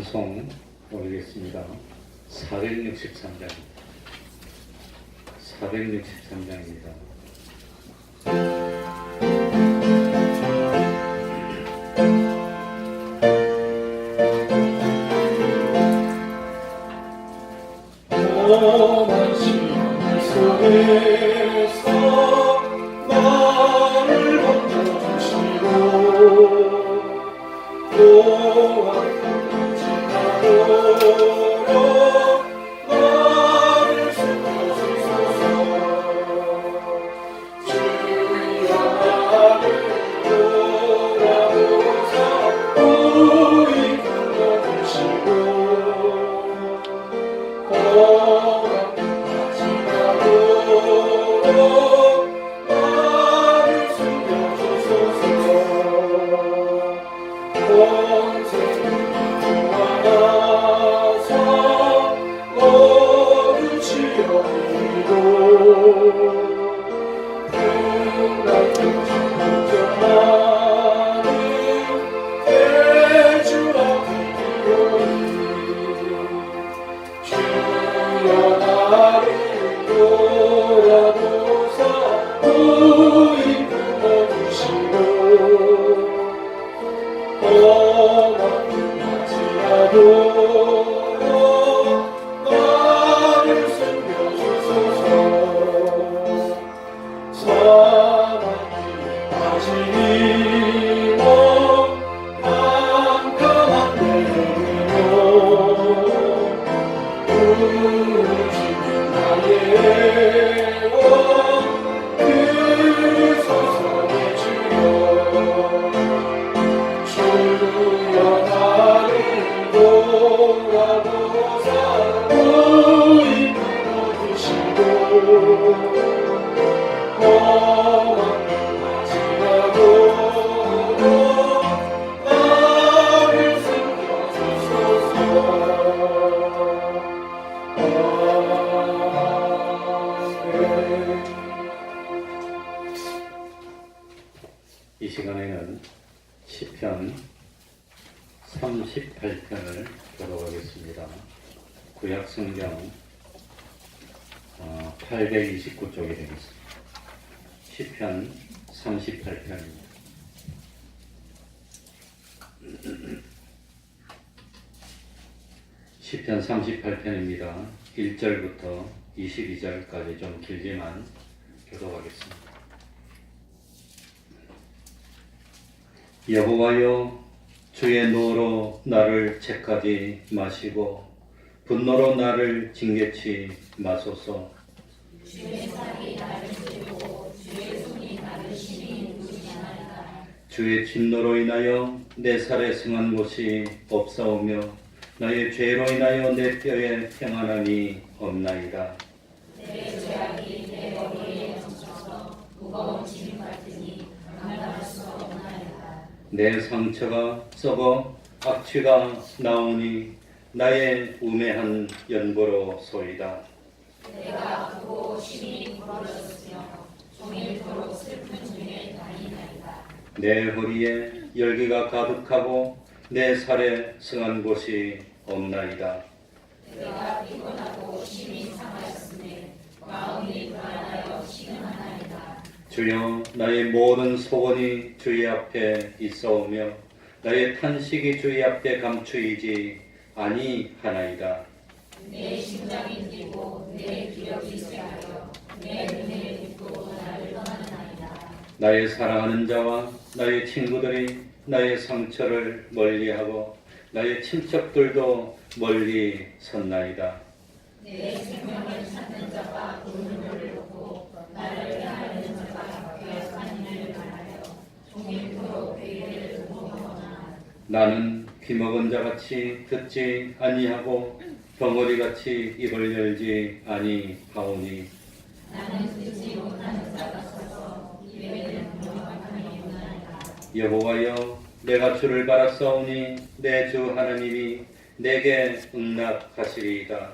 찬송 올리겠습니다. 463장 463장입니다. 험한 시간 속에서 나를 건져주시고 또한 지나도록 나를 숨겨주소서. 주여 나를 돌아보사 우리 불러주시고 나를 숨겨주소서. 온생을 구하나서 모두 지어드리고 끝난 걱정하는 대주 앞에 이르노니 주여 나를 돌아보사 우리 품어주시고 험한 맞이하도록 나를 숨겨주소서. 사랑이 빠지니 몸 깜깜한 내게로 주님 나의 원 그리소서의 주여. 주여 나를 돌아보사 우리 품어주시고 험한 맞이하도록 나를 숨겨주소서. 이 시간에는 시편 38편을 교독하겠습니다. 구약 성경 829쪽이 되겠습니다. 시편 38편입니다. 시편 38편입니다. 1절부터 22절까지 좀 길지만 교독하겠습니다. 여호와여, 주의 노로 나를 채하지 마시고 분노로 나를 징계치 마소서. 주의 살이 나를 찌르고 주의 손이 나를 심히 누르시나이다. 주의 진노로 인하여 내 살에 성한 곳이 없사오며 나의 죄로 인하여 내 뼈에 평안함이 없나이다. 내 죄악이 내 머리에 넘쳐서 무거운 짐 같으니 감당할 수 없나이다. 내 상처가 썩어 악취가 나오니 나의 우매한 연고로소이다. 내가 아프고 심히 부러졌으며 종일토록 슬픈 중에 다니나이다. 내 허리에 열기가 가득하고 내 살에 성한 곳이 없나이다. 내가 피곤하고 심히 상하였으니 마음이 불안하여 시름하나이다. 주여, 나의 모든 소원이 주의 앞에 있사오며 나의 탄식이 주의 앞에 감추이지 아니하나이다. 내 심장이 뛰고 내 기력이 쇠하여 내 눈에 빗고 나를 떠나나이다. 나의 사랑하는 자와 나의 친구들이 나의 상처를 멀리하고 나의 친척들도 멀리 섰나이다. 내 생명을 찾는 자가 눈물을 놓고 나를 향하는 자가 괴악한 일을 말하여 종일토록 회개를 공포하거나 나는 귀먹은 자같이 듣지 아니하고 덩어리같이 입을 열지 아니하오니 나는 듣지 못하는 자가 서서 입에는 명확함이 없나이다. 여호와여, 내가 주를 바라사오니 내 주 하나님이 내게 응답하시리이다.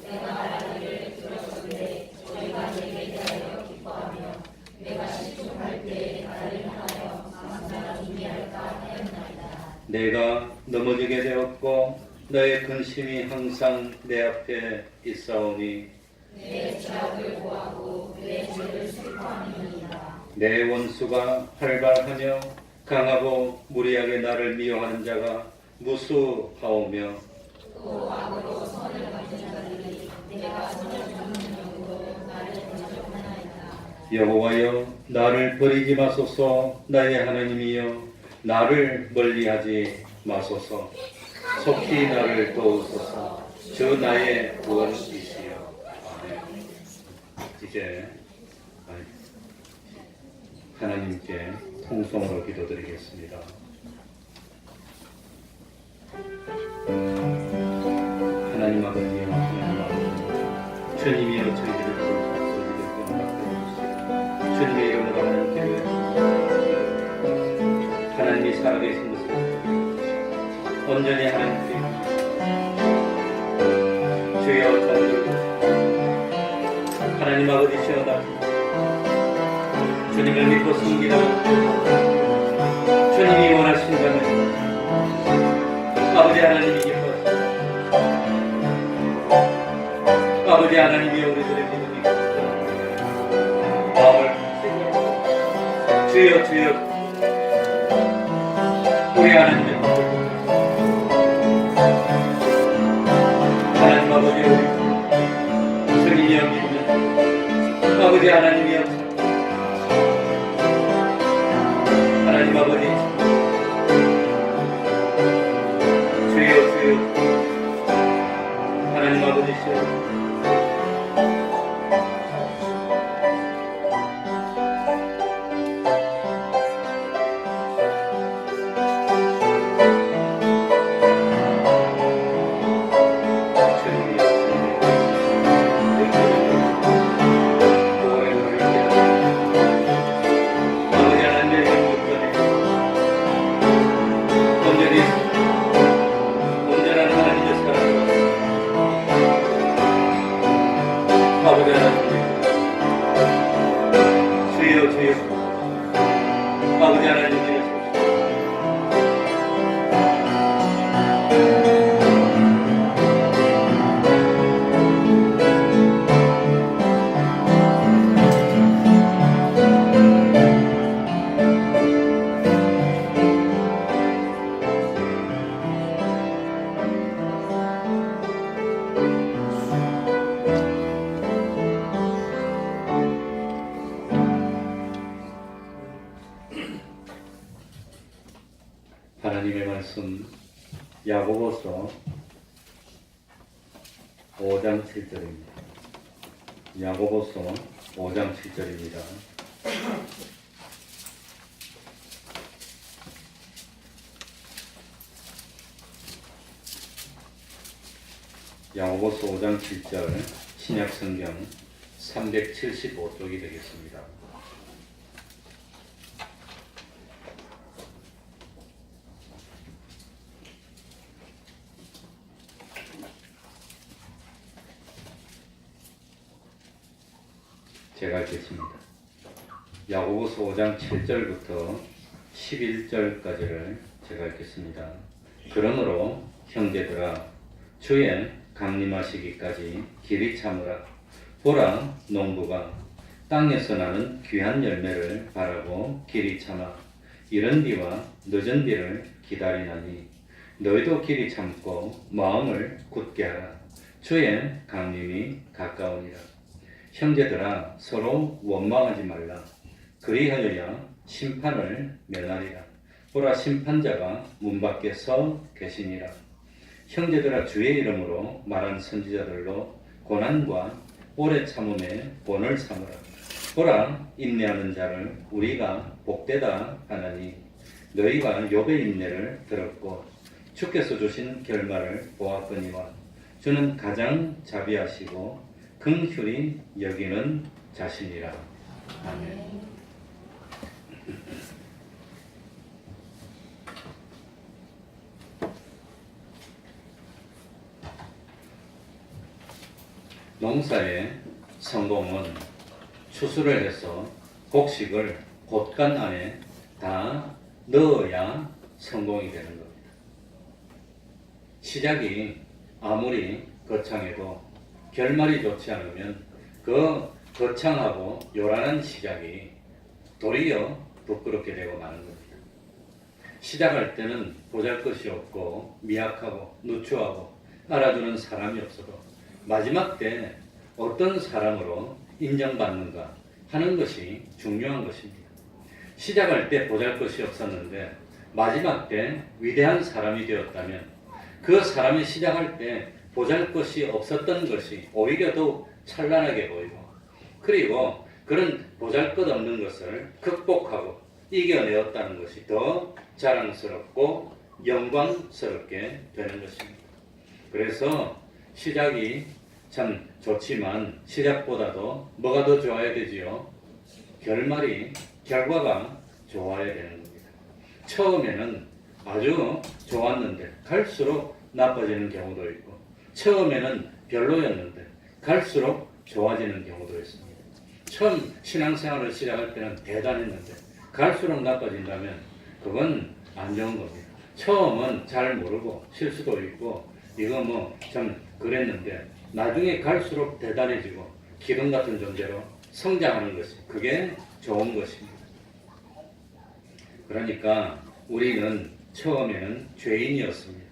내가 말하기를 들었으되 저희가 내게 대하여 기뻐하며 내가 시종할 때에 나를 향하여 감사가 준비할까 하였나이다. 내가 넘어지게 되었고 너의 근심이 항상 내 앞에 있사오니 내 죄악을 고하고 내 죄를 슬퍼함이니이다. 내 원수가 활발하며 강하고 무리하게 나를 미워하는 자가 무수하오며 또 악으로 선을 갚는 자들이 내가 선을 갚는 영으로 나를 대적하나이다. 여호와여 나를 버리지 마소서. 나의 하나님이여 나를 멀리하지 마소서. 속히 나를 도우소서. 주 나의 구원이시여. 아멘. 이제 하나님께 통성으로 기도드리겠습니다. 하나님 아버지여, 하나님 아버지, 주님이여 저희들을 도우소서. 주님의 이름으로 하는 기도에 하나님이 살아계신 것을 온전히 하나님께 주여 정들 하나님 아버지시여 주님을 믿고 숨기다 주님이 원하신다면 아버지 하나님이 기뻐하시고 아버지 하나님이 우리들의 믿음이 마음을 주여 주여 우리 하나님의 하나님 아버지 우리 성인이여 믿는 아버지 하나님이여 하나님 아버지 주여 주여 하나님 아버지시여 하나님의 말씀 야고보서 5장 7절입니다. 야고보서 5장 7절입니다. 야고보서 5장 7절 신약성경 375쪽이 되겠습니다. 제가 읽겠습니다. 야고보서 5장 7절부터 11절까지를 제가 읽겠습니다. 그러므로 형제들아 주의 강림하시기까지 길이 참으라. 보라 농부가 땅에서 나는 귀한 열매를 바라고 길이 참아 이른 비와 늦은 비를 기다리나니 너희도 길이 참고 마음을 굳게 하라. 주의 강림이 가까우니라. 형제들아 서로 원망하지 말라. 그리하여야 심판을 면하리라. 보라 심판자가 문 밖에 서 계시니라. 형제들아 주의 이름으로 말한 선지자들로 고난과 오래 참음의 본을 삼으라. 보라 인내하는 자를 우리가 복되다 하나니 너희가 욥의 인내를 들었고 주께서 주신 결말을 보았거니와 주는 가장 자비하시고 긍휼히 여기는 자신이라. 아멘. 농사의 성공은 추수를 해서 곡식을 곡간 안에 다 넣어야 성공이 되는 겁니다. 시작이 아무리 거창해도 결말이 좋지 않으면 그 거창하고 요란한 시작이 도리어 부끄럽게 되고 마는 겁니다. 시작할 때는 보잘것이 없고 미약하고 누추하고 알아주는 사람이 없어도 마지막 때 어떤 사람으로 인정받는가 하는 것이 중요한 것입니다. 시작할 때 보잘것이 없었는데 마지막 때 위대한 사람이 되었다면 그 사람이 시작할 때 보잘것이 없었던 것이 오히려 더욱 찬란하게 보이고 그리고 그런 보잘것없는 것을 극복하고 이겨내었다는 것이 더 자랑스럽고 영광스럽게 되는 것입니다. 그래서 시작이 참 좋지만 시작보다도 뭐가 더 좋아야 되지요? 결과가 좋아야 되는 겁니다. 처음에는 아주 좋았는데 갈수록 나빠지는 경우도 있고 처음에는 별로였는데 갈수록 좋아지는 경우도 있습니다. 처음 신앙생활을 시작할 때는 대단했는데 갈수록 나빠진다면 그건 안 좋은 겁니다. 처음은 잘 모르고 실수도 있고 이거 뭐 참 그랬는데 나중에 갈수록 대단해지고 기둥 같은 존재로 성장하는 것이 그게 좋은 것입니다. 그러니까 우리는 처음에는 죄인이었습니다.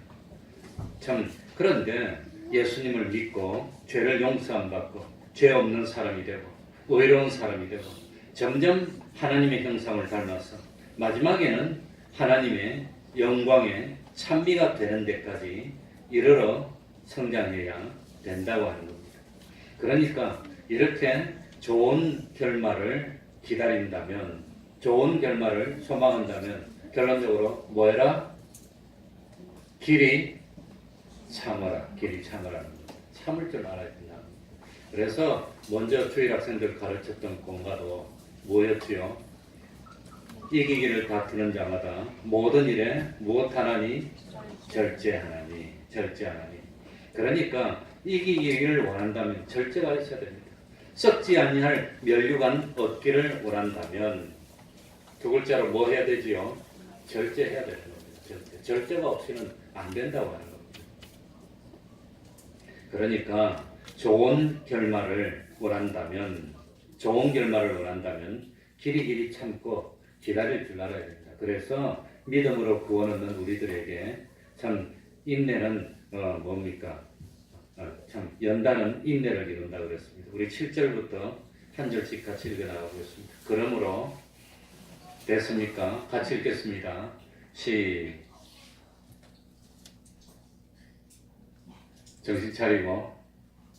참 그런데 예수님을 믿고 죄를 용서함 받고 죄 없는 사람이 되고 의로운 사람이 되고 점점 하나님의 형상을 닮아서 마지막에는 하나님의 영광의 찬미가 되는 데까지 이르러 성장해야 된다고 하는 겁니다. 그러니까 이렇게 좋은 결말을 기다린다면 좋은 결말을 소망한다면 결론적으로 뭐해라? 길이 참아라. 길이 참아라는 겁니다. 참을 줄 알아야 된다. 그래서 먼저 주일 학생들 가르쳤던 공과도 뭐였지요? 이기기를 다투는 자마다 모든 일에 무엇 하나니? 절제하나니. 절제하나니. 그러니까 이기기를 원한다면 절제가 있어야 됩니다. 썩지 아니할 면류관 얻기를 원한다면 두 글자로 뭐 해야 되지요? 절제해야 되는 겁니다. 절제가 없이는 안 된다고 하는 겁니다. 그러니까 좋은 결말을 원한다면 길이 참고 기다릴 줄 알아야 됩니다. 그래서 믿음으로 구원 얻는 우리들에게 참 인내는 참 연단은 인내를 이룬다 그랬습니다. 우리 7절부터 한 절씩 같이 읽어 나가보겠습니다. 그러므로 됐습니까? 같이 읽겠습니다. 정신 차리고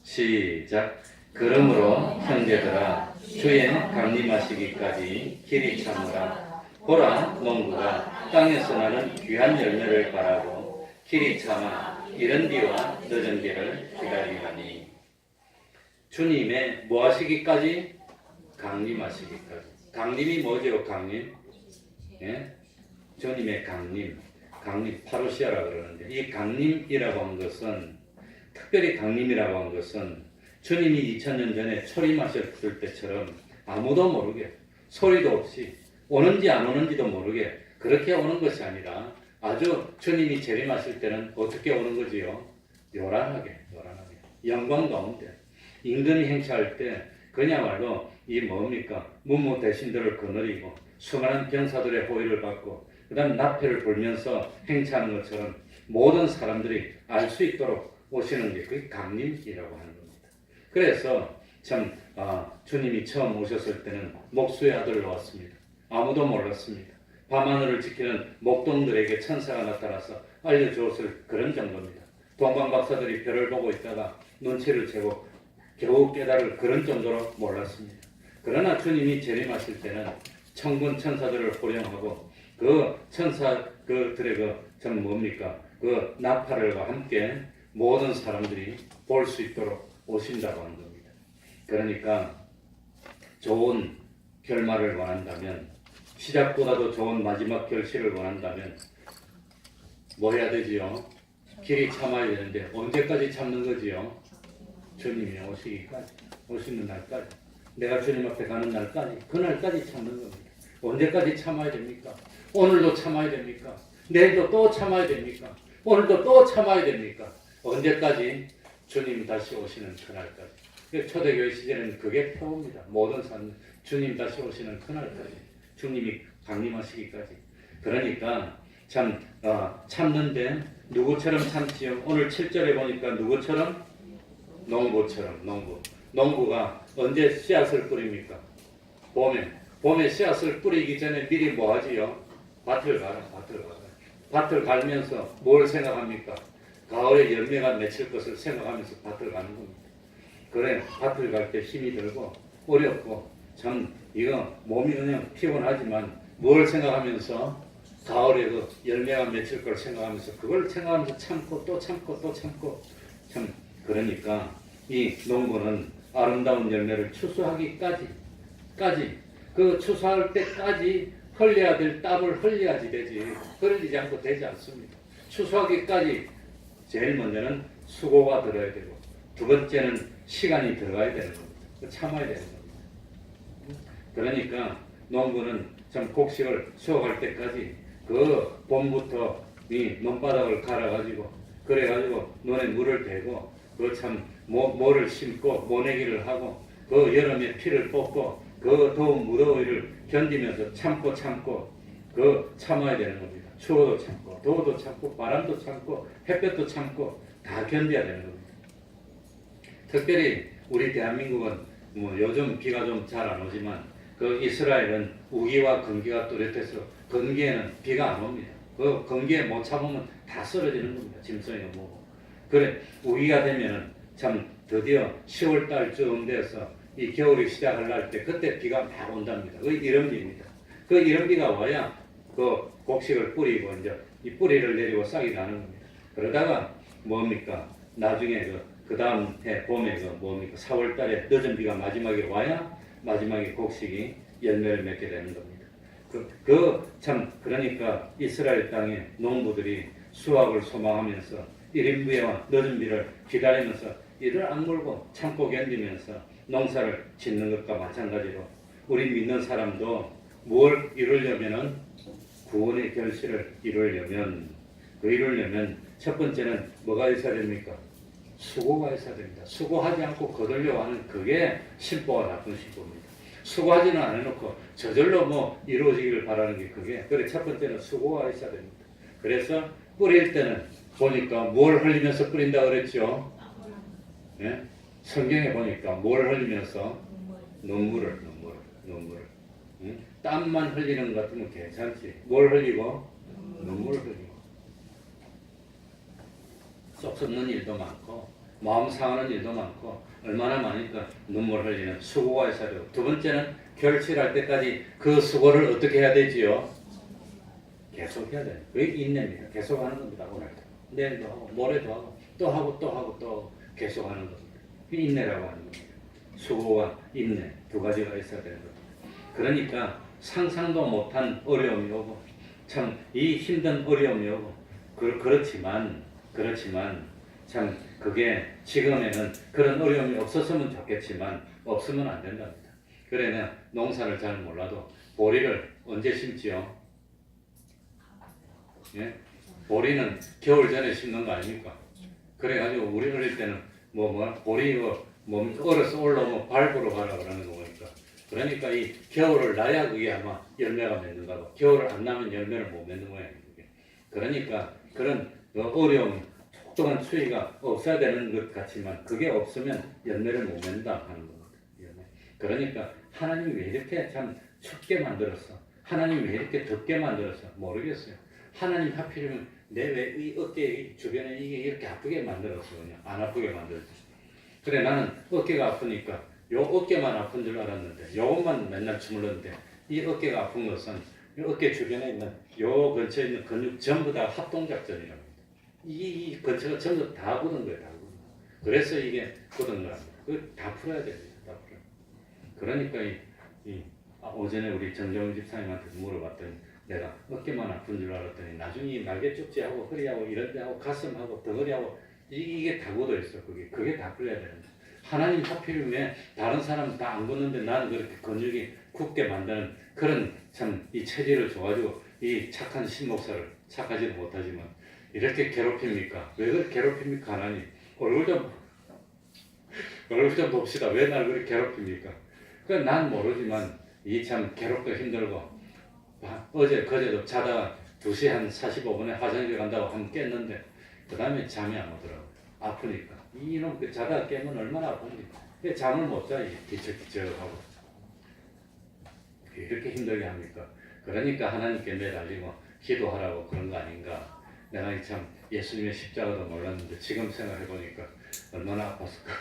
시작. 그러므로 형제들아 주의 강림하시기까지 길이 참으라. 보라 농부가 땅에서 나는 귀한 열매를 바라고 길이 참아 이른 비와 늦은 비를 기다리나니. 주님의 뭐 하시기까지? 강림하시기까지. 강림이 뭐죠? 강림? 예? 주님의 강림 파루시아라 그러는데 이 강림이라고 한 것은 특별히 강림이라고 한 것은 주님이 2000년 전에 초림하셨을 때처럼 아무도 모르게 소리도 없이 오는지 안 오는지도 모르게 그렇게 오는 것이 아니라 아주 주님이 재림하실 때는 어떻게 오는 거지요? 요란하게 영광 가운데 임금이 행차할 때 그야말로 이 뭡니까? 문무 대신들을 거느리고 수많은 병사들의 호의를 받고 그 다음 나패를 불면서 행차하는 것처럼 모든 사람들이 알 수 있도록 오시는 게 그게 강림이라고 하는 겁니다. 그래서 참 주님이 처음 오셨을 때는 목수의 아들로 왔습니다. 아무도 몰랐습니다. 밤하늘을 지키는 목동들에게 천사가 나타나서 알려주었을 그런 정도입니다. 동방박사들이 별을 보고 있다가 눈치를 채고 겨우 깨달을 그런 정도로 몰랐습니다. 그러나 주님이 재림하실 때는 천군 천사들을 호령하고 그 천사들의 그 나팔과 함께 모든 사람들이 볼 수 있도록 오신다고 하는 겁니다. 그러니까 좋은 결말을 원한다면 시작보다도 좋은 마지막 결실을 원한다면 뭐 해야 되지요? 길이 참아야 되는데 언제까지 참는 거지요? 주님이 오시기까지, 오시는 날까지, 내가 주님 앞에 가는 날까지, 그날까지 참는 겁니다. 언제까지 참아야 됩니까? 오늘도 참아야 됩니까? 내일도 또 참아야 됩니까? 오늘도 또 참아야 됩니까? 언제까지? 주님 다시 오시는 그날까지. 초대교회 시대는 그게 표입니다. 모든 삶 주님 다시 오시는 그날까지. 주님이 강림하시기까지. 그러니까 참는데 누구처럼 참지요? 오늘 7절에 보니까 누구처럼? 농부처럼. 농부가 언제 씨앗을 뿌립니까? 봄에 씨앗을 뿌리기 전에 미리 뭐 하지요? 밭을 가라. 밭을 갈면서 뭘 생각합니까? 가을에 열매가 맺힐 것을 생각하면서 밭을 가는 겁니다. 그래, 밭을 갈 때 힘이 들고 어렵고 참 이거 몸이 그냥 피곤하지만 뭘 생각하면서 가을에 그 열매가 맺힐 걸 생각하면서 그걸 생각하면서 참고 또 참고 또 참고 참 그러니까 이 농부는 아름다운 열매를 추수하기까지 그 추수할 때까지 흘려야 될 땀을 흘려야지 되지 흘리지 않고 되지 않습니다. 추수하기까지 제일 먼저는 수고가 들어야 되고 두 번째는 시간이 들어가야 되는 겁니다. 참아야 되는 겁니다. 그러니까 농부는 참 곡식을 수확할 때까지 그 봄부터 이 논바닥을 갈아가지고 그래가지고 논에 물을 대고 그 참 모를 심고 모내기를 하고 그 여름에 피를 뽑고 그 더운 무더위를 견디면서 참고 그 참아야 되는 겁니다. 추워도 참고 더워도 참고 바람도 참고 햇볕도 참고 다 견뎌야 되는 겁니다. 특별히 우리 대한민국은 뭐 요즘 비가 좀 잘 안 오지만 그 이스라엘은 우기와 건기가 뚜렷해서 건기에는 비가 안 옵니다. 그 건기에 못 참으면 다 쓰러지는 겁니다. 짐승이 뭐고. 그래 우기가 되면은 참 드디어 10월 달쯤 돼서 이 겨울이 시작할 날 때 그때 비가 막 온답니다. 그 이른비입니다. 그 이른비가 와야 그 곡식을 뿌리고 이제 이 뿌리를 내리고 싹이 나는 겁니다. 그러다가 뭡니까? 나중에 그 다음 해 봄에 그 뭡니까? 4월 달에 늦은 비가 마지막에 와야 마지막에 곡식이 열매를 맺게 되는 겁니다. 참 그러니까 이스라엘 땅의 농부들이 수확을 소망하면서 이른비와 늦은 비를 기다리면서 이를 악물고 참고 견디면서 농사를 짓는 것과 마찬가지로 우리 믿는 사람도 뭘 이루려면은 구원의 결실을 이루려면 첫 번째는 뭐가 있어야 됩니까? 수고가 있어야 됩니다. 수고하지 않고 거들려 하는 그게 심보가 나쁜 심보입니다. 수고하지는 않아놓고 저절로 뭐 이루어지기를 바라는 게 그게 그래 첫 번째는 수고가 있어야 됩니다. 그래서 뿌릴 때는 보니까 뭘 흘리면서 뿌린다 그랬죠? 예? 성경에 보니까 뭘 흘리면서 눈물을 땀만 흘리는 것 같으면 괜찮지. 뭘 흘리고? 눈물을 흘리고. 속 썩는 일도 많고 마음 상하는 일도 많고 얼마나 많으니까 눈물 흘리는 수고가 있어야 되고 두 번째는 결실할 때까지 그 수고를 어떻게 해야 되지요? 계속 해야 돼요. 그게 인내입니다. 계속 하는 겁니다. 오늘도 내일도 하고 모레도 하고 또 하고 또 하고 또 계속 하는 겁니다. 그게 인내라고 하는 겁니다. 수고와 인내 두 가지가 있어야 되는 겁니다. 그러니까 상상도 못한 어려움이 오고 참 이 힘든 어려움이 오고 그렇지만 참 그게 지금에는 그런 어려움이 없었으면 좋겠지만 없으면 안 된답니다. 그래 내가 농사를 잘 몰라도 보리를 언제 심지요? 예? 보리는 겨울 전에 심는 거 아닙니까? 그래가지고 우리 어릴 때는 보리 얼어서 올라오면 밟으러 가라 그러는 거 보니까 그러니까 이 겨울을 나야 그게 아마 열매가 맺는다고 겨울을 안 나면 열매를 못 맺는 거예요. 그러니까 그런 어려움 똑똑한 추위가 없어야 되는 것 같지만 그게 없으면 열매를 못 맺는다 하는 겁니다. 그러니까 하나님이 왜 이렇게 참 춥게 만들었어? 하나님이 왜 이렇게 덥게 만들었어? 모르겠어요. 하나님 하필이면 내 왜 이 어깨 주변에 이게 이렇게 아프게 만들었어? 그냥 안 아프게 만들었어. 그래 나는 어깨가 아프니까 요 어깨만 아픈 줄 알았는데 요것만 맨날 주물렀는데 이 어깨가 아픈 것은 이 어깨 주변에 있는 요 근처에 있는 근육 전부 다 합동작전이랍니다. 이 근처가 전부 다 굳은 거예요. 다 굳은 거. 그래서 이게 굳은 거랍니다. 그거 다 풀어야 됩니다. 다 풀어야. 그러니까 오전에 우리 정정훈 집사님한테 물어봤더니 내가 어깨만 아픈 줄 알았더니 나중에 날개 쪽지하고 허리하고 이런 데하고 가슴하고 덩어리하고 이게 다 굳어 있어. 그게 다 풀려야 되는데 하나님 하필이면 다른 사람은 다 안 굳는데 나는 그렇게 근육이 굳게 만드는 그런 참 이 체질을 줘가지고 이 착한 신목사를 착하지도 못하지만 이렇게 괴롭힙니까? 왜 그렇게 괴롭힙니까? 하나님 얼굴 좀 봅시다. 왜 날 그렇게 괴롭힙니까? 난 모르지만 이 참 괴롭고 힘들고 어제 그제도 자다가 2시 한 45분에 화장실 간다고 한 깼는데 그 다음에 잠이 안 오더라고. 아프니까. 이놈 자다가 깨면 얼마나 아픕니까? 잠을 못 자. 뒤척뒤척하고 이렇게 힘들게 합니까? 그러니까 하나님께 매달리고 기도하라고 그런 거 아닌가. 내가 참 예수님의 십자가도 몰랐는데 지금 생각해 보니까 얼마나 아팠을까.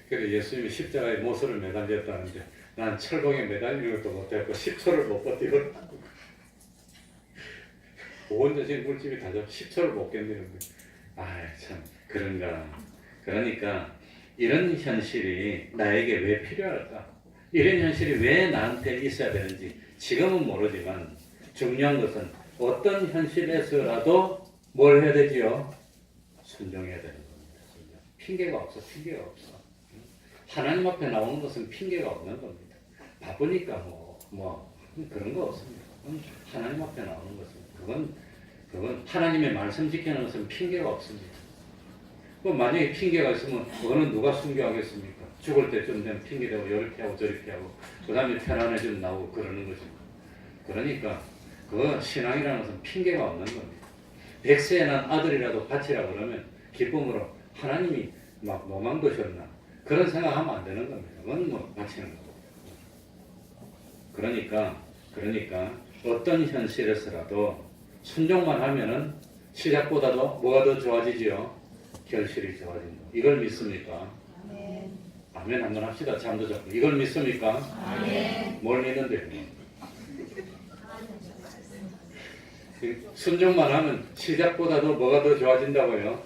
그래서 예수님이 십자가에 모서를 매달렸다는데 난 철봉에 매달리는 것도 못했고 10초를 못 버티고 보건전신 물집이 다져 10초를 못 견디는데 참 그런가. 그러니까 이런 현실이 나에게 왜 필요할까? 이런 현실이 왜 나한테 있어야 되는지 지금은 모르지만 중요한 것은 어떤 현실에서라도 뭘 해야 되지요? 순종해야 되는 겁니다. 핑계가 없어. 하나님 앞에 나오는 것은 핑계가 없는 겁니다. 바쁘니까 뭐 그런 거 없습니다. 하나님 앞에 나오는 것은 그건 하나님의 말씀 지키는 것은 핑계가 없습니다. 만약에 핑계가 있으면 그거는 누가 순교하겠습니까? 죽을 때쯤 되면 핑계대고 이렇게 하고 저렇게 하고 그 다음에 편안해지면 나오고 그러는 것입니다. 그러니까 그 신앙이라는 것은 핑계가 없는 겁니다. 100세에 난 아들이라도 바치라 그러면 기쁨으로 하나님이 막 뭐만 거셨나 그런 생각하면 안 되는 겁니다. 그건 뭐 바치는 거고. 그러니까 어떤 현실에서라도 순종만 하면은 시작보다도 뭐가 더 좋아지지요? 결실이 좋아진다. 이걸 믿습니까? 아멘 한번 합시다. 잠도 잡고. 이걸 믿습니까? 뭘 믿는데요? 순종만 하면 시작보다도 뭐가 더 좋아진다고요?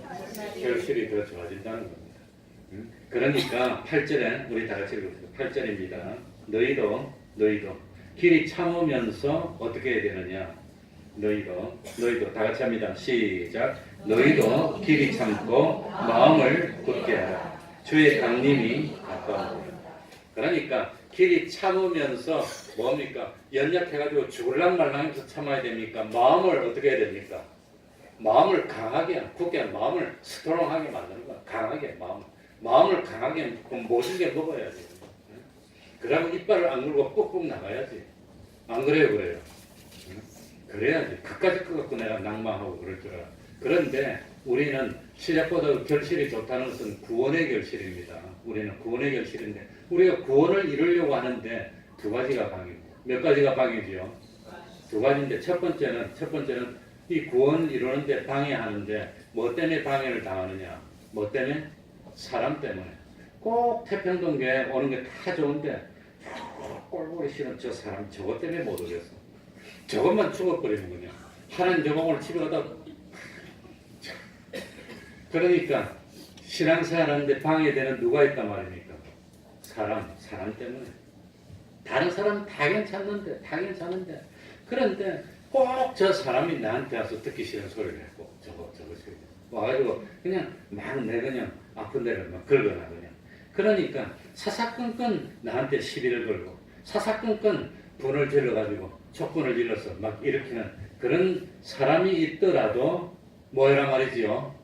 결실이 더 좋아진다는 겁니다. 그러니까 8절에 우리 다 같이 읽읍시다. 8절입니다. 너희도 길이 참으면서 어떻게 해야 되느냐? 너희도 다 같이 합니다. 시작. 너희도 길이 참고 마음을 굳게 하라. 주의 강림이 가까우니라. 그러니까 길이 참으면서 뭡니까? 연약해가지고 죽을랑 말랑해서 참아야 됩니까? 마음을 어떻게 해야 됩니까? 마음을 강하게, 굳게 하는 마음을 스트롱하게 만드는 거야. 강하게 마음을 강하게 모든 게 먹어야지. 그러면 이빨을 안 물고 꾹꾹 나가야지. 안 그래요? 그래야지. 그까짓 거 갖고 내가 낭망하고 그럴 줄 알아. 그런데 우리는 시작보다 결실이 좋다는 것은 구원의 결실입니다. 우리는 구원의 결실인데 우리가 구원을 이루려고 하는데 두 가지가 방해입니다. 몇 가지가 방해지요? 두 가지인데 첫 번째는 이 구원을 이루는데 방해하는데 뭐 때문에 방해를 당하느냐? 뭐 때문에? 사람 때문에. 꼭 태평동교회 오는 게 다 좋은데 꼴보기 싫은 저 사람 저것 때문에 못 오겠어. 저것만 죽어버리는군요. 하나님 저거 오늘 집에 가다 그러니까 신앙생활 하는데 방해되는 누가 있단 말입니까? 사람 때문에. 다른 사람은 다 괜찮는데 그런데 꼭 저 사람이 나한테 와서 듣기 싫은 소리를 했고 저거 소리 와가지고 그냥 막 내 그냥 아픈 데를 막 긁어놔 그냥. 그러니까 사사건건 나한테 시비를 걸고 사사건건 분을 질러가지고 촉분을 질러서 막 일으키는 그런 사람이 있더라도 뭐라 말이지요?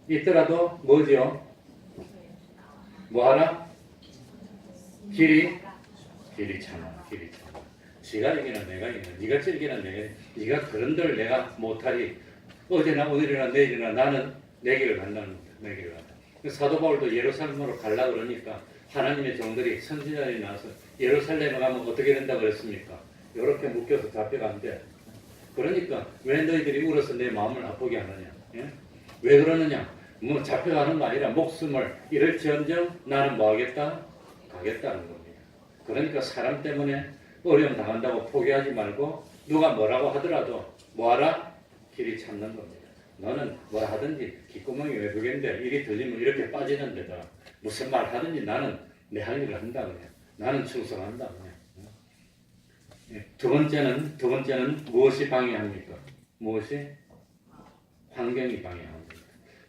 있더라도 뭐지요? 뭐하라? 길이 참아. 지가 이기나 내가 이기나 네가 즐기나 내가 네가 그런들 내가 못하리. 어제나 오늘이나 내일이나 나는 내 길을 간다는 겁니다. 내 길을 간다. 사도 바울도 예루살렘으로 가려고 그러니까 하나님의 종들이 선지자들이 나와서 예루살렘에 가면 어떻게 된다고 그랬습니까? 이렇게 묶여서 잡혀간대. 그러니까 왜 너희들이 울어서 내 마음을 아프게 하느냐? 예? 왜 그러느냐? 뭐 잡혀가는 거 아니라 목숨을 잃을지언정 나는 뭐 하겠다? 가겠다는 겁니다. 그러니까 사람 때문에 어려움 당한다고 포기하지 말고 누가 뭐라고 하더라도 뭐하라? 길이 참는 겁니다. 너는 뭐라 하든지 귓구멍이 외국인데 일이 들리면 이렇게 빠지는 데다 무슨 말 하든지 나는 내 할 일을 한다 그냥. 나는 충성한다 그냥. 예. 두 번째는 무엇이 방해합니까? 무엇이? 환경이 방해합니다.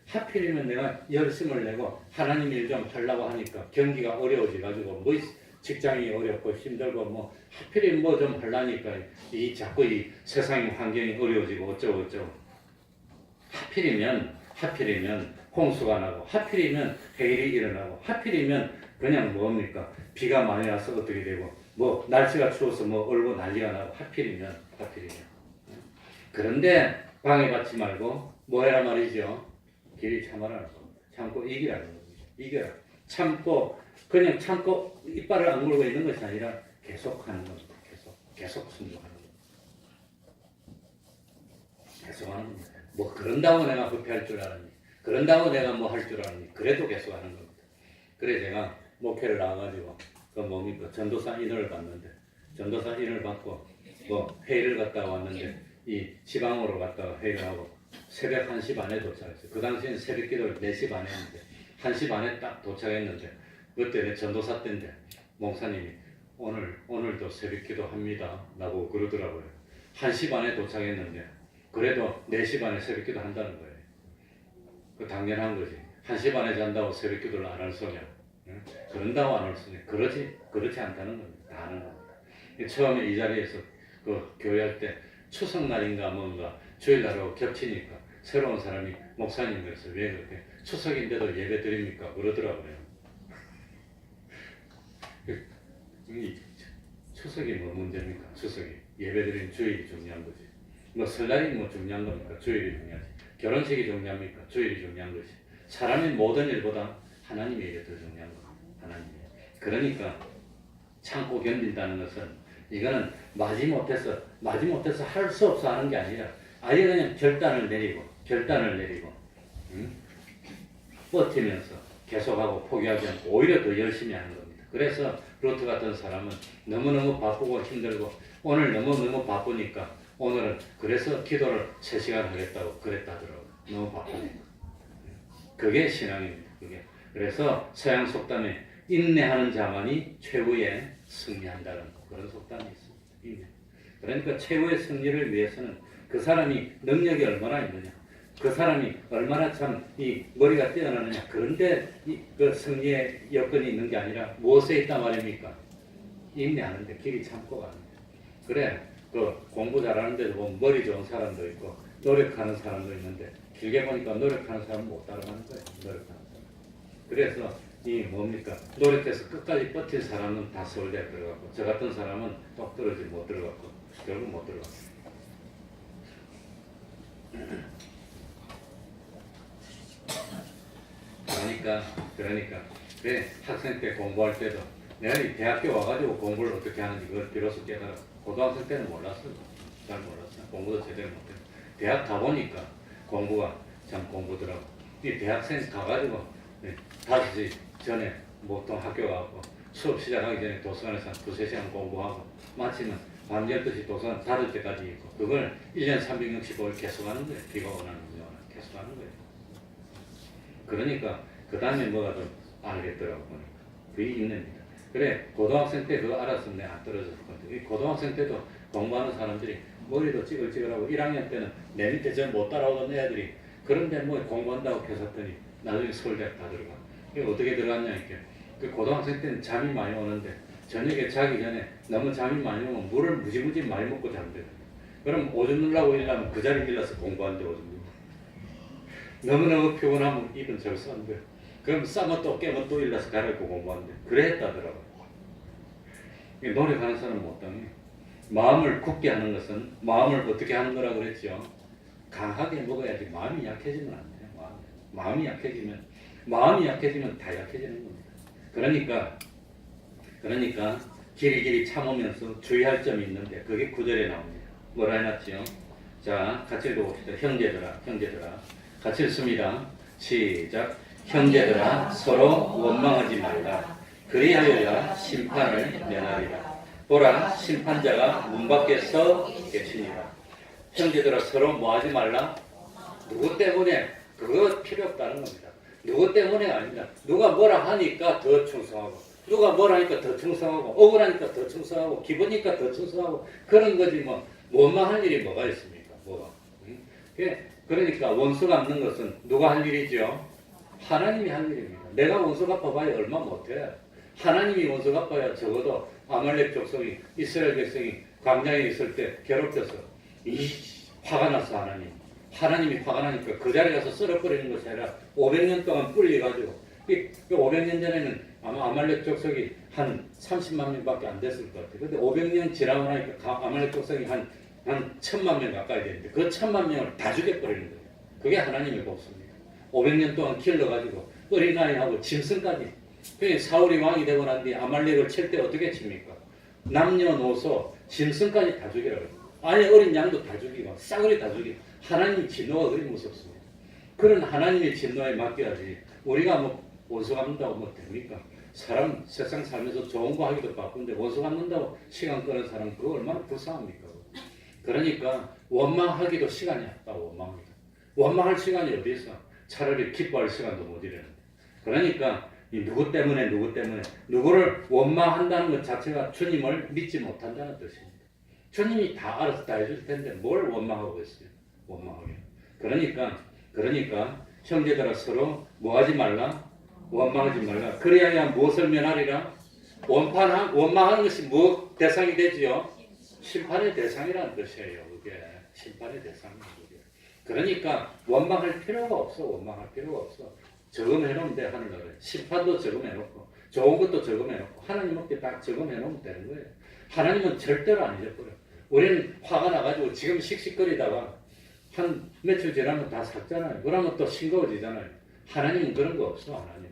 하필이면 내가 열심을 내고 하나님 일 좀 하려고 하니까 경기가 어려워져가지고 직장이 어렵고 힘들고 뭐 하필이면 뭐 좀 하려니까 이 자꾸 이 세상의 환경이 어려워지고 어쩌고 하필이면 홍수가 나고 하필이면 해일이 일어나고 하필이면 그냥 뭡니까 비가 많이 와서 어떻게 되고 뭐 날씨가 추워서 뭐 얼고 난리가 나고 하필이면 그런데 방해받지 말고 뭐해라 말이죠. 길이 참아라는 겁니다. 참고 이기라는 겁니다. 이겨라. 참고 그냥 참고 이빨을 악물고 있는 것이 아니라 계속하는 겁니다. 계속 순종하는 겁니다. 계속하는 겁니다. 뭐 그런다고 내가 부패할 줄 알았니? 그런다고 내가 뭐 할 줄 알았니? 그래도 계속하는 겁니다. 그래 제가 목회를 나와가지고 그 뭡니까 전도사 인을 받는데 전도사 인을 받고 뭐 회의를 갔다 왔는데 이 지방으로 갔다가 회의를 하고 새벽 1시 반에 도착했어요. 그 당시에는 새벽 기도를 4시 반에 했는데 1시 반에 딱 도착했는데 그때 전도사 때인데 목사님이 오늘도 새벽 기도 합니다 라고 그러더라고요. 1시 반에 도착했는데 그래도 4시 반에 새벽 기도 한다는 거예요. 그 당연한 거지. 1시 반에 잔다고 새벽 기도를 안 할 소냐. 응? 그런다고 안 할 소냐. 그렇지 않다는 겁니다. 다 하는 겁니다. 처음에 이 자리에서 그 교회할 때 추석날인가 뭔가 주일날하고 겹치니까 새로운 사람이 목사님 그래서 왜 그렇게 추석인데도 예배 드립니까? 그러더라고요. 추석이 뭐 문제입니까? 추석이 예배 드리는 주일이 중요한 거지. 뭐 설날이 뭐 중요한 겁니까? 주일이 중요하지. 결혼식이 중요합니까? 주일이 중요한 것이. 사람의 모든 일보다 하나님의 일이 더 중요한 겁니다. 하나님의. 그러니까 참고 견딘다는 것은 이거는 마지못해서 할 수 없어 하는 게 아니라 아예 그냥 결단을 내리고 버티면서 계속하고 포기하지 않고 오히려 더 열심히 하는 겁니다. 그래서 루트 같은 사람은 너무너무 바쁘고 힘들고 오늘 너무너무 바쁘니까 오늘은 그래서 기도를 3시간 하겠다고 그랬다더라고요. 너무 바쁘니까. 그게 신앙입니다. 그게. 그래서 서양 속담에 인내하는 자만이 최후에 승리한다는 그런 속담이 있습니다. 인내. 그러니까 최후의 승리를 위해서는 그 사람이 능력이 얼마나 있느냐, 그 사람이 얼마나 참 이 머리가 뛰어나느냐. 그런데 그 승리의 여건이 있는 게 아니라 무엇에 있단 말입니까? 인내하는데 길이 참고 가는 거예요. 그래. 그 공부 잘하는 데도 보면 머리 좋은 사람도 있고 노력하는 사람도 있는데 길게 보니까 노력하는 사람은 못 따라가는 거예요. 노력하는 사람. 그래서 이 뭡니까? 노력해서 끝까지 버틴 사람은 다 서울대에 들어갔고 저 같은 사람은 똑 떨어지 못 들어갔고 결국 못 들어갔어요. 그러니까 그래 학생 때 공부할 때도 내가 이 대학교 와가지고 공부를 어떻게 하는지 그걸 비로소 깨달았어. 고등학생 때는 몰랐어요. 잘 몰랐어요. 공부도 제대로 못해요. 대학 가보니까 공부가 참 공부더라고. 이 대학생 가가지고 5시 전에 보통 학교 가고 수업 시작하기 전에 도서관에서 한 2-3시간 공부하고 마치면 밤 12시 도서관 닫을 때까지 있고 그걸 1년 365일 계속하는 거예요. 비가 오나 눈이 오나 계속하는 거예요. 그러니까 그 다음에 뭐가 좀 알겠더라고 보니까 그게 인내입니다. 그래 고등학생 때 그거 알았으면 내가 안 떨어졌을 건데 이 고등학생 때도 공부하는 사람들이 머리도 찌글찌글하고 1학년 때는 내 밑에 전 못 따라오던 애들이 그런데 뭐 공부한다고 펴섰더니 나중에 서울대학 다 들어가. 이게 어떻게 들어갔냐 이렇게. 그 고등학생 때는 잠이 많이 오는데 저녁에 자기 전에 너무 잠이 많이 오면 물을 무지무지 많이 먹고 잠들어요. 그럼 오줌 누려고 일하면 그 자리 밀려서 공부하는데 오줌 누고 너무너무 피곤하면 입은 절서 안 돼요. 그럼 싸면 또 깨면 또 일어나서 가르고 공부하는데 그래 했다더라고요. 노력하는 사람은 못 당해. 마음을 굳게 하는 것은 마음을 어떻게 하는 거라고 그랬죠. 강하게 먹어야지. 마음이 약해지면 안 돼요. 마음이 약해지면 다 약해지는 겁니다. 그러니까 길이 참으면서 주의할 점이 있는데 그게 9절에 나옵니다. 뭐라 해놨지요? 자, 같이 읽어봅시다. 형제들아 같이 읽습니다. 시작. 형제들아 서로 원망하지 말라. 그리하여야 심판을 면하리라. 보라 심판자가 문 밖에 서 계시니라. 형제들아 서로 뭐하지 말라? 누구 때문에? 그거 필요 없다는 겁니다. 누구 때문에 아닙니다. 누가 뭐라 하니까 더 충성하고 누가 뭐라 하니까 더 충성하고 억울하니까 더 충성하고 기쁘니까 더 충성하고 그런 거지 뭐 원망할 일이 뭐가 있습니까? 뭐가? 그러니까 원수 갚는 것은 누가 할 일이죠? 하나님이 할 일입니다. 내가 원수 갚아봐야 얼마 못해. 하나님이 원수 갚아야 적어도 아말렉 족속이 이스라엘 백성이 광야에 있을 때 괴롭혀서 화가 났어 하나님이 화가 나니까 그 자리에 가서 썰어버리는 것이 아니라 500년 동안 불려가지고 500년 전에는 아마 아말렉 족속이 한 30만 명밖에 안 됐을 것 같아요. 근데 500년 지나고 나니까 아말렉 족속이 한 1000만 명 가까이 되는데 그 1000만 명을 다 죽여버리는 거예요. 그게 하나님의 복수입니다. 500년 동안 길러가지고 어린아이하고 짐승까지. 그러니까 사울이 왕이 되고 난 뒤에 아말렉을 칠 때 어떻게 칩니까? 남녀노소 짐승까지 다 죽이라고 해요. 아니 어린 양도 다 죽이고 싸그리 다 죽이고. 하나님 진노가 그리 무섭습니다. 그런 하나님의 진노에 맡겨야지 우리가 뭐 원수 갚는다고 뭐 됩니까? 사람 세상 살면서 좋은 거 하기도 바쁜데 원수 갚는다고 시간 끄는 사람 그거 얼마나 불쌍합니까? 그러니까 원망하기도 시간이 없다고 원망합니다. 원망할 시간이 어디 있어? 차라리 기뻐할 시간도 못 이루는데. 그러니까 누구 때문에 누구를 원망한다는 것 자체가 주님을 믿지 못한다는 뜻입니다. 주님이 다 알아서 다 해줄 텐데 뭘 원망하고 있어요? 원망하게. 그러니까 형제들아 서로 뭐하지 말라? 원망하지 말라. 그래야 무엇을 면하리라? 원망하는 것이 무엇 대상이 되지요? 심판의 대상이라는 뜻이에요. 그게 심판의 대상이에요. 그러니까 원망할 필요가 없어. 저금해놓으면 돼. 하늘나라에. 심판도 저금해놓고 좋은 것도 저금해놓고 하나님께 딱 저금해놓으면 되는 거예요. 하나님은 절대로 안 잊어버려. 우리는 화가 나가지고 지금 씩씩거리다가 한 며칠 지나면 다 삭잖아요. 그러면 또 싱거워지잖아요. 하나님은 그런 거 없어. 하나님은.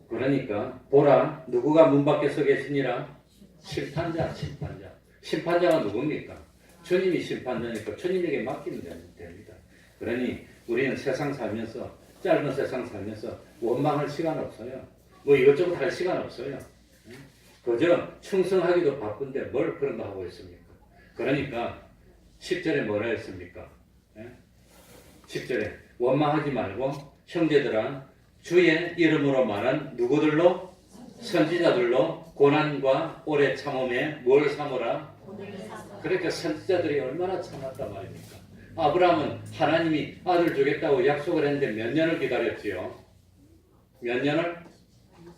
그러니까 보라 누구가 문 밖에 서 계시니라? 심판자가 누굽니까? 주님이 심판자니까 주님에게 맡기면 됩니다. 그러니 우리는 세상 살면서 짧은 세상 살면서 원망할 시간 없어요. 뭐 이것저것 할 시간 없어요. 그저 충성하기도 바쁜데 뭘 그런 거 하고 있습니까? 그러니까 10절에 뭐라 했습니까? 10절에 원망하지 말고 형제들아 주의 이름으로 말한 누구들로? 선지자들로 고난과 오래 참음에 뭘 삼으라? 그러니까 선지자들이 얼마나 참았단 말입니까? 아브라함은 하나님이 아들 주겠다고 약속을 했는데 몇 년을 기다렸지요? 몇 년을?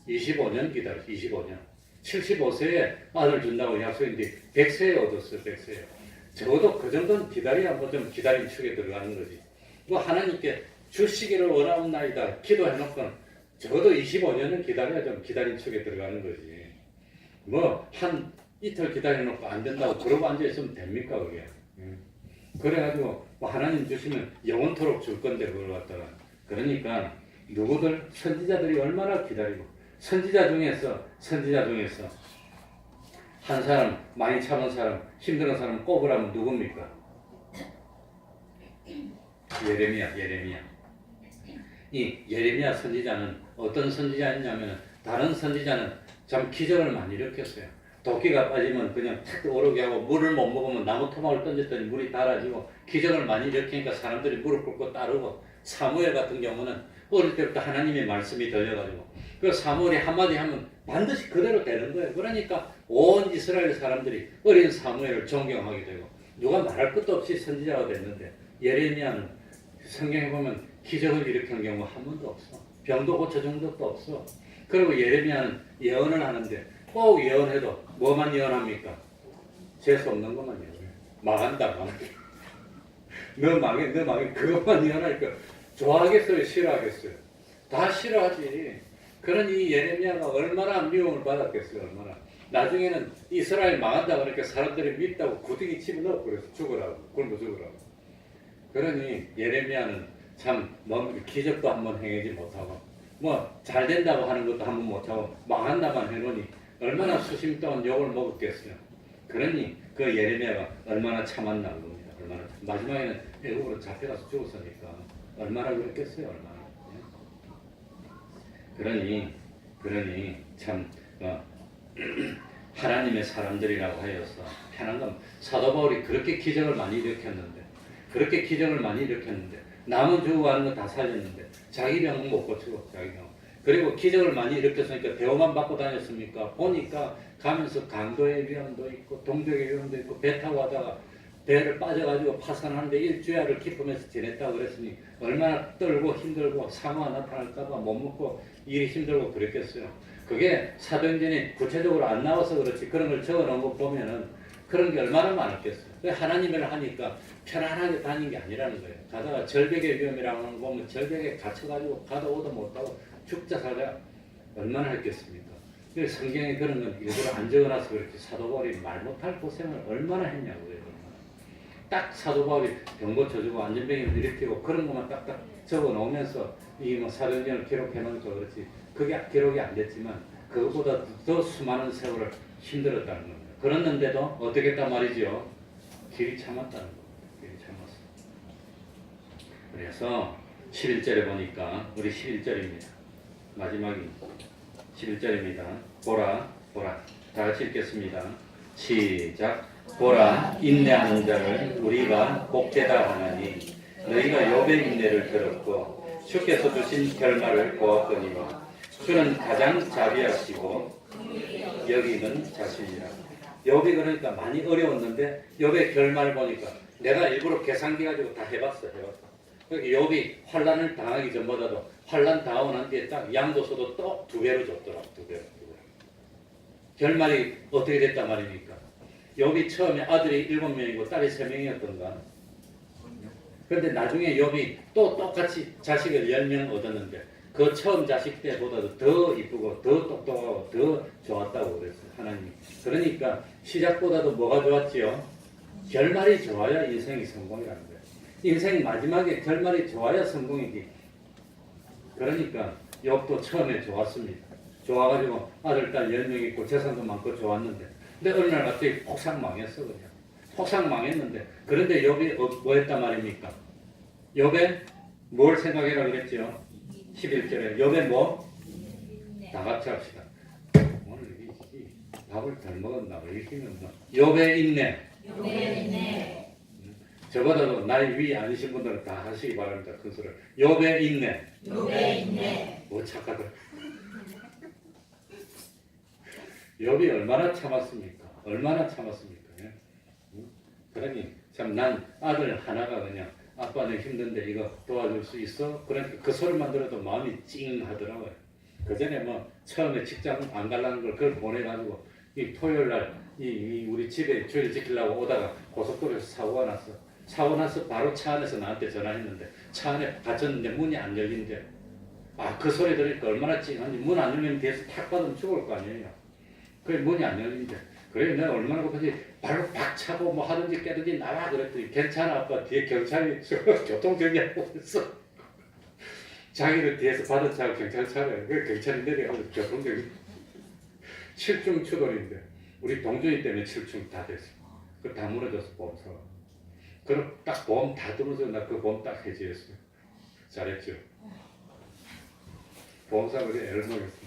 25년 기다렸어요. 25년. 75세에 아들 준다고 약속했는데 100세에 얻었어요. 100세에. 적어도 그 정도는 기다려야 뭐 좀 기다림 축에 들어가는 거지. 뭐 하나님께 주시기를 원하옵나이다 기도해놓고는 적어도 25년은 기다려야 좀 기다림 축에 들어가는 거지. 뭐 한 이틀 기다려놓고 안 된다고 그러고 앉아있으면 됩니까 그게. 그래가지고 뭐 하나님 주시면 영원토록 줄 건데 그걸 갖다가. 그러니까 누구들 선지자들이 얼마나 기다리고 선지자 중에서 한 사람 많이 참은 사람 힘든 사람 꼽으라면 누굽니까? 예레미야. 이 예레미야 선지자는 어떤 선지자였냐면 다른 선지자는 참 기적을 많이 일으켰어요. 도끼가 빠지면 그냥 탁 오르게 하고 물을 못 먹으면 나무 토막을 던졌더니 물이 달아지고 기적을 많이 일으키니까 사람들이 무릎 꿇고 따르고 사무엘 같은 경우는 어릴 때부터 하나님의 말씀이 들려가지고 그 사무엘이 한마디 하면 반드시 그대로 되는 거예요. 그러니까 온 이스라엘 사람들이 어린 사무엘을 존경하게 되고 누가 말할 것도 없이 선지자가 됐는데 예레미야는 성경에 보면 기적을 일으킨 경우 한 번도 없어. 병도 고쳐준 적도 없어. 그리고 예레미야는 예언을 하는데 꼭 예언해도 뭐만 예언합니까? 재수 없는 것만 예언해. 망한다. 너 망해. 그것만 예언하니까 좋아하겠어요? 싫어하겠어요? 다 싫어하지. 그러니 예레미야가 얼마나 미움을 받았겠어요? 얼마나. 나중에는 이스라엘 망한다 그러니까 사람들이 믿다고 구덩이 집어넣어 그래서 죽으라고. 굶어 죽으라고. 그러니 예레미야는 참 기적도 한번 행하지 못하고 뭐 잘 된다고 하는 것도 한번 못하고 망한다만 해놓으니 얼마나 수심 동안 욕을 먹었겠어요. 그러니 그 예레미야가 얼마나 참았나 겁니다. 얼마나 마지막에는 애국으로 잡혀가서 죽었으니까 얼마나 그랬겠어요. 얼마나. 그러니 참 하나님의 사람들이라고 하여서 편한 건 사도 바울이 그렇게 기적을 많이 일으켰는데 남은 주고 하는 거 다 살렸는데 자기 병은 못 고치고 자기 병. 그리고 기적을 많이 일으켰으니까 대우만 받고 다녔습니까? 보니까 가면서 강도의 위험도 있고 동족의 위험도 있고 배 타고 하다가 배를 빠져가지고 파산하는데 일주야를 기쁘면서 지냈다고 그랬으니 얼마나 떨고 힘들고 상어가 나타날까봐 못 먹고 일이 힘들고 그랬겠어요. 그게 사도행전이 구체적으로 안 나와서 그렇지 그런 걸 적어놓은 거 보면은 그런 게 얼마나 많았겠어요. 하나님을 하니까 편안하게 다닌 게 아니라는 거예요. 가다가 절벽의 위험이라고 하는 거 보면 절벽에 갇혀가지고 가다 오도 못하고 죽자 사자 얼마나 했겠습니까? 성경에 그런 건 일부러 안 적어놔서 그렇게 사도 바울이 말 못할 고생을 얼마나 했냐고요. 딱 사도 바울이 병 고쳐주고 안전병을 일으키고 그런 것만 딱딱 적어놓으면서 이 뭐 사도행전을 기록해놓으니까 그렇지 그게 기록이 안 됐지만 그것보다 더 수많은 세월을 힘들었다는 겁니다. 그랬는데도 어떻게 했단 말이죠? 길이 참았다는 겁니다. 길이 참았어. 그래서 11절에 보니까 우리 11절입니다. 마지막이 11절입니다. 보라 보라 다 같이 읽겠습니다. 시작. 보라 인내하는 자를 우리가 복되다 하나니 너희가 욥의 인내를 들었고 주께서 주신 결말을 보았거니와 주는 가장 자비하시고 여기는 자신이라. 욥이 그러니까 많이 어려웠는데 욥의 결말 보니까 내가 일부러 계산기 가지고 다 해봤어. 그러니까 욥이 환난을 당하기 전보다도 환난 당하고 난 뒤에 딱 양도소도 또 2배로 줬더라고. 2배로. 결말이 어떻게 됐단 말입니까? 욥이 처음에 아들이 7명이고 딸이 3명이었던가. 그런데 나중에 욥이 또 똑같이 자식을 10명 얻었는데 그 처음 자식 때보다도 더 이쁘고 더 똑똑하고 더 좋았다고 그랬어요. 하나님. 그러니까 시작보다도 뭐가 좋았지요? 결말이 좋아야 인생이 성공이라는 거예요. 인생 마지막에 결말이 좋아야 성공이지. 그러니까 욥도 처음에 좋았습니다. 좋아가지고 아들, 딸 10명 있고 재산도 많고 좋았는데 근데 어느 날 갑자기 폭삭 망했어 그냥. 폭삭 망했는데 그런데 욥이 뭐 했단 말입니까? 욥에 뭘 생각해라 그랬죠? 11절에 욥에 뭐? 다 같이 합시다. 오늘 이 밥을 덜 먹었나 봐. 이기면 뭐. 욥의 인내. 저보다도 나이 위 아니신 분들은 다 하시기 바랍니다. 큰 소리를. 욥의 인내. 뭐 착하더라. 욥이 얼마나 참았습니까? 예? 그러니 참 난 아들 하나가 그냥 아빠는 힘든데 이거 도와줄 수 있어? 그러니까 그 소리만 들어도 마음이 찡하더라고요. 그 전에 뭐 처음에 직장 안 가려는 걸 그걸 보내가지고 이 토요일 날 우리 집에 주일 지키려고 오다가 고속도로에서 사고가 났어. 사고 나서 바로 차 안에서 나한테 전화했는데 차 안에 갇혔는데 문이 안 열린대. 그 소리 들으니까 얼마나 찡한지. 문 안 열리면 뒤에서 탁 받으면 죽을 거 아니에요. 그래 문이 안 열린대. 그래 내가 얼마나 급한지 발로 박 차고 뭐 하든지 깨든지 나와 그랬더니 괜찮아 아빠 뒤에 경찰이 교통정리하고 있어. 자기를 뒤에서 받은 차가 경찰차래. 그 경찰이 내려가서 교통정리. 7중 추돌인데 우리 동준이 때문에 7중 다 됐어. 그 다 무너져서 보험사가. 그럼 딱 보험 다 들어서 나 그 보험 딱 해지했어. 잘했죠. 보험사가 그래 애를 먹였어.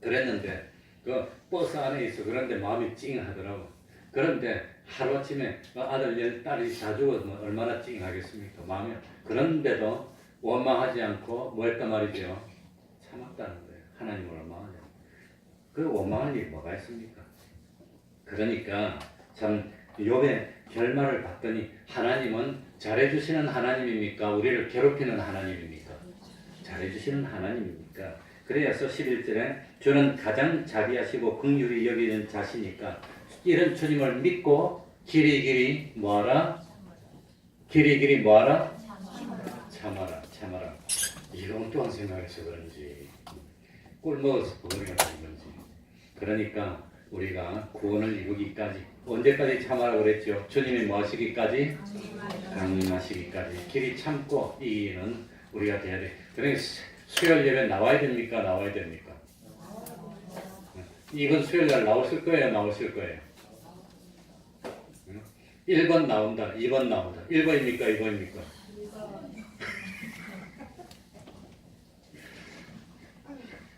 그랬는데 그 버스 안에 있어. 그런데 마음이 찡하더라고. 그런데 하루아침에 아들 딸이 다 죽어서 얼마나 찡하겠습니까? 마음이. 그런데도 원망하지 않고 뭐 했단 말이죠? 참았다는 거예요. 하나님을 원망하지 않고. 그 원망할 일이 뭐가 있습니까? 그러니까 참 욥의 결말을 봤더니 하나님은 잘해주시는 하나님입니까? 우리를 괴롭히는 하나님입니까? 잘해주시는 하나님입니까? 그래서 11절에 주는 가장 자비하시고 긍휼히 여기는 자시니까 이런 주님을 믿고 길이 뭐하라? 길이 뭐하라? 참아라. 이거 엉뚱한 생각해서 그런지 꿀 먹어서 덩어리가 되는 건지. 그러니까 우리가 구원을 이루기까지 언제까지 참아라 그랬죠? 주님이 뭐 하시기까지? 강림하시기까지 길이 참고 이기는 우리가 돼야 돼. 그러니까 수요일 예배 나와야 됩니까? 이번 수요일 날 나오실 거예요? 1번 나온다, 2번 나온다. 1번입니까? 2번입니까?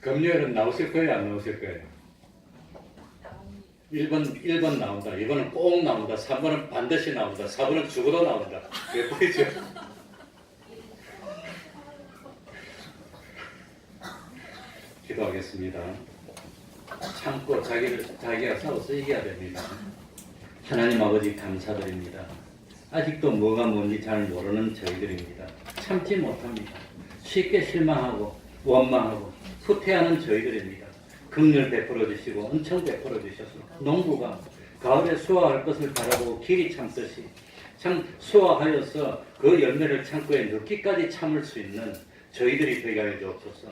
금요일은 나오실 거예요? 안 나오실 거예요? 1번 나온다. 2번은 꼭 나온다. 3번은 반드시 나온다. 4번은 죽어도 나온다. 왜 보이죠? 기도하겠습니다. 참고 자기가 싸워서 이겨야 됩니다. 하나님 아버지 감사드립니다. 아직도 뭐가 뭔지 잘 모르는 저희들입니다. 참지 못합니다. 쉽게 실망하고 원망하고 후퇴하는 저희들입니다. 긍휼 베풀어 주시고 은총 베풀어 주셔서 농부가 가을에 수확할 것을 바라보고 길이 참듯이 참 수확하여서 그 열매를 창고에 넣기까지 참을 수 있는 저희들이 되게 하여 주옵소서.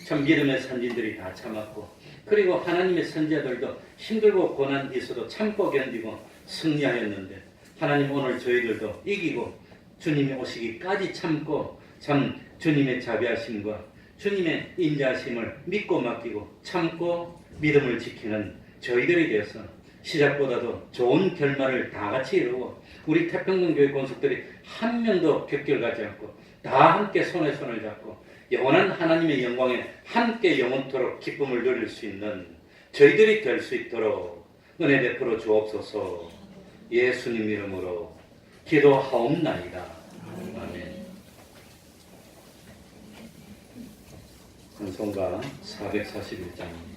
참 믿음의 선진들이 다 참았고 그리고 하나님의 선지자들도 힘들고 고난 있어도 참고 견디고 승리하였는데 하나님 오늘 저희들도 이기고 주님이 오시기까지 참고 참 주님의 자비하심과 주님의 인자하심을 믿고 맡기고 참고 믿음을 지키는 저희들이 되어서 시작보다도 좋은 결말을 다 같이 이루고 우리 태평동교회 권속들이 한 명도 격결가지 않고 다 함께 손에 손을 잡고 영원한 하나님의 영광에 함께 영원토록 기쁨을 누릴 수 있는 저희들이 될 수 있도록 은혜 베풀어 주옵소서. 예수님 이름으로 기도하옵나이다. 아멘. 찬송가 441장입니다.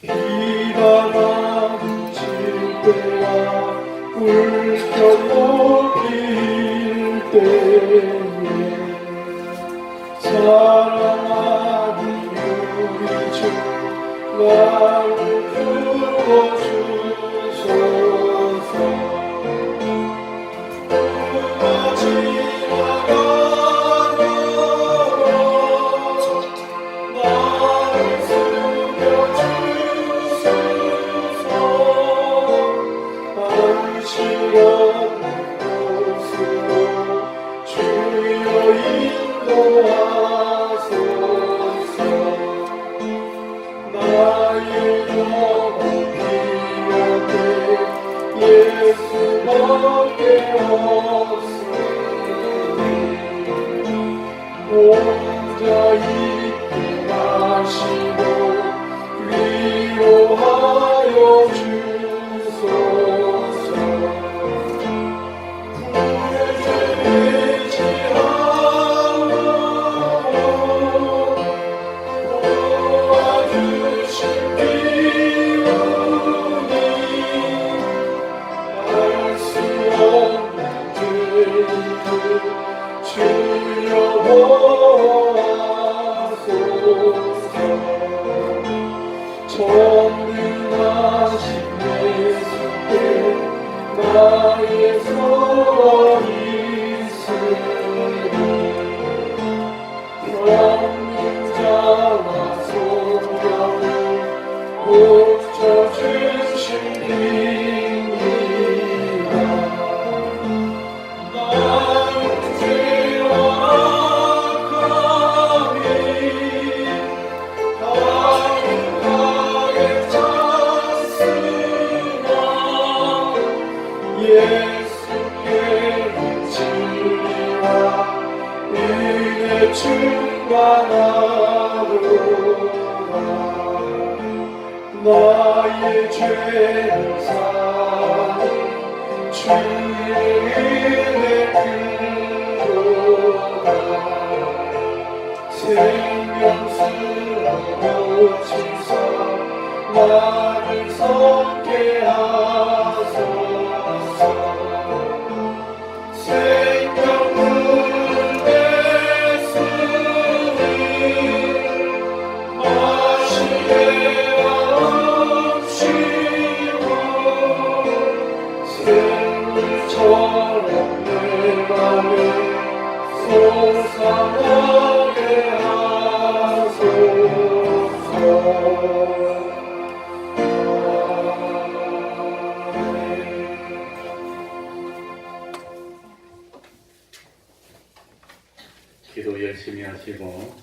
비가 넘칠 때와 물결 높일 때에 사랑하는 우리 주 나를 부어주소서. 혼자 있게 하시고 위로하여 주소서. 의지하고 도와주신 기운이 알 수 없는 죄들 주여 보아소서. 전능하신 예수께 나의 소원이 있으니 겪는 자와 소경을 고쳐주신 빈이라. 나는 죄와 악함이 가득하게 찼으나 예수께는 진리와 은혜 충만하도다. 나의 죄를 사는 주의 은혜 그도다. 생명수로 고치사 나를 섰게 하소서. 생명을 내쓰니 마시게와 없이고 샘물처럼 내 맘에 솟아나게 하소서. 기도 열심히 하시고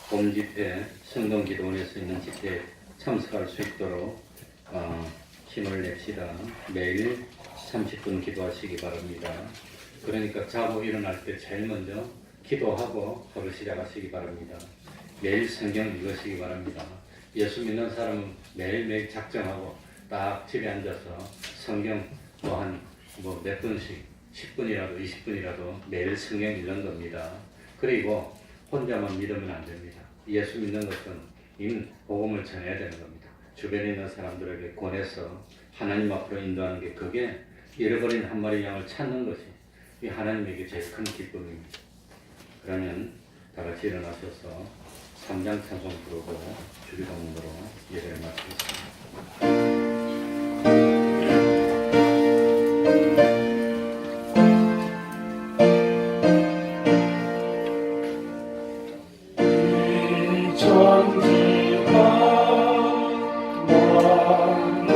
봄 집회, 성동기도원에서 있는 집회에 참석할 수 있도록 힘을 냅시다. 매일 30분 기도하시기 바랍니다. 그러니까 자고 일어날 때 제일 먼저 기도하고 하루 시작하시기 바랍니다. 매일 성경 읽으시기 바랍니다. 예수 믿는 사람은 매일매일 작정하고 딱 집에 앉아서 성경 몇 분씩 10분이라도 20분이라도 매일 성경 읽는 겁니다. 그리고 혼자만 믿으면 안 됩니다. 예수 믿는 것은 이 복음을 전해야 되는 겁니다. 주변에 있는 사람들에게 권해서 하나님 앞으로 인도하는 게 그게 잃어버린 한 마리 양을 찾는 것이 이 하나님에게 제일 큰 기쁨입니다. 그러면 다 같이 일어나셔서 3장 찬송 부르고 주기도문으로 예배를 마치겠습니다. 천지가 만물